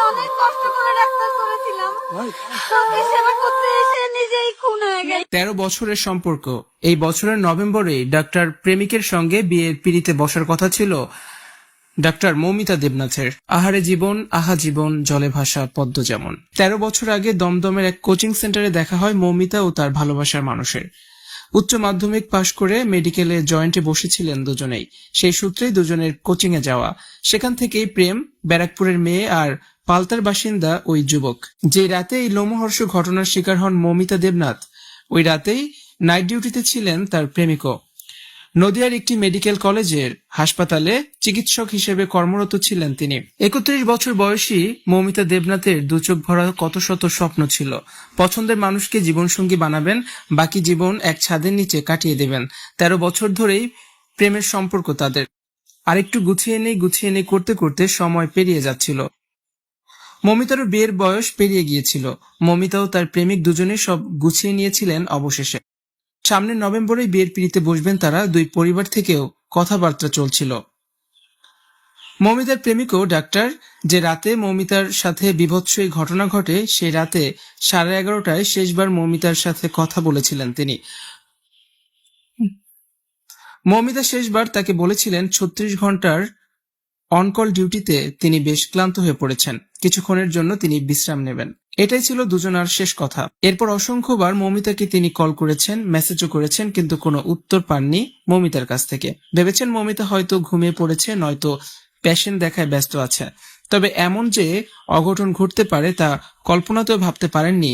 অনেক কষ্ট করে ডাক্তার করেছিলাম, তোকে সেবা করতে এসে নিজেই খুন হয়ে গেল। 13 বছরের সম্পর্ক। এই বছরের নভেম্বরে ডাক্তার প্রেমিকের সঙ্গে বিয়ের পিঁড়িতে বসার কথা ছিল ডাক্তার মৌমিতা দেবনাথের। আহারে জীবন, আহা জীবন, জলে ভাসা পদ্ম যেমন। 13 বছর আগে দমদমের এক কোচিং সেন্টারে দেখা হয় মৌমিতা ও তার ভালোবাসার মানুষের। উচ্চ মাধ্যমিক পাশ করে মেডিকেলে জয়েন্টে বসেছিলেন দুজনেই। সেই সূত্রেই দুজনের কোচিং এ যাওয়া। সেখান থেকেই প্রেম। ব্যারাকপুরের মেয়ে আর পাল্টার বাসিন্দা ওই যুবক। যে রাতে এই লোমহর্ষ ঘটনার শিকার হন মৌমিতা দেবনাথ, ওই রাতেই নাইট ডিউটিতে ছিলেন তার প্রেমিকও। নদিয়ার একটি মেডিকেল কলেজের হাসপাতালে চিকিৎসক হিসেবে কর্মরত ছিলেন তিনি। 31 বছর বয়সী মৌমিতা দেবনাথের দুচোখ ভরা কত শত স্বপ্ন ছিল। পছন্দের মানুষকে জীবনসঙ্গী বানাবেন, বাকি জীবন এক ছাদের নিচে কাটিয়ে দেবেন। 13 বছর ধরেই প্রেমের সম্পর্ক তাদের। আরেকটু গুছিয়ে নেই করতে করতে সময় পেরিয়ে যাচ্ছিল। মৌমিতারও বিয়ের বয়স পেরিয়ে গিয়েছিল। মৌমিতা ও তার প্রেমিক দুজনেই সব গুছিয়ে নিয়েছিলেন অবশেষে। সামনের নভেম্বরেই বিয়ের পিঁড়িতে বসবেন তারা। দুই পরিবার থেকেও কথাবার্তা চলছিল। মৌমিতার প্রেমিকও ডাক্তার। যে রাতে মৌমিতার সাথে বীভৎস এই ঘটনা ঘটে, সেই রাতে 11:30টায় শেষবার মৌমিতার সাথে কথা বলেছিলেন তিনি। মৌমিতা শেষবার তাকে বলেছিলেন 36 ঘন্টার অনকল ডিউটিতে তিনি বেশ ক্লান্ত হয়ে পড়েছেন, কিছুক্ষণের জন্য তিনি বিশ্রাম নেবেন। এটাই ছিল দুজনার শেষ কথা। এরপর অসংখ্যবার মৌমিতাকে তিনি কল করেছেন, মেসেজও করেছেন, কিন্তু কোনো উত্তর পাননি মৌমিতার কাছ থেকে। ভেবেছেন মৌমিতা হয়তো ঘুমিয়ে পড়েছে, নয়তো পেশেন্ট দেখায় ব্যস্ত আছে। তবে এমন যে অঘটন ঘটতে পারে তা কল্পনাতেও ভাবতে পারেননি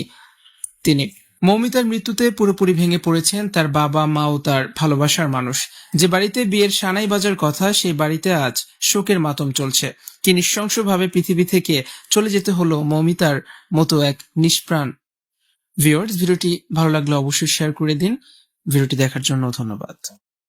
তিনি। মৌমিতার মৃত্যুতে পুরোপুরি ভেঙে পড়েছেন তার বাবা, মা ও তার ভালোবাসার মানুষ। যে বাড়িতে বিয়ের সানাই বাজার কথা, সেই বাড়িতে আজ শোকের মাতম চলছে। কি নৃশংসভাবে পৃথিবী থেকে চলে যেতে হলো মৌমিতার মতো এক নিষ্প্রাণ। ভিউয়ার্স, ভিডিওটি ভালো লাগলে অবশ্যই শেয়ার করে দিন। ভিডিওটি দেখার জন্য ধন্যবাদ।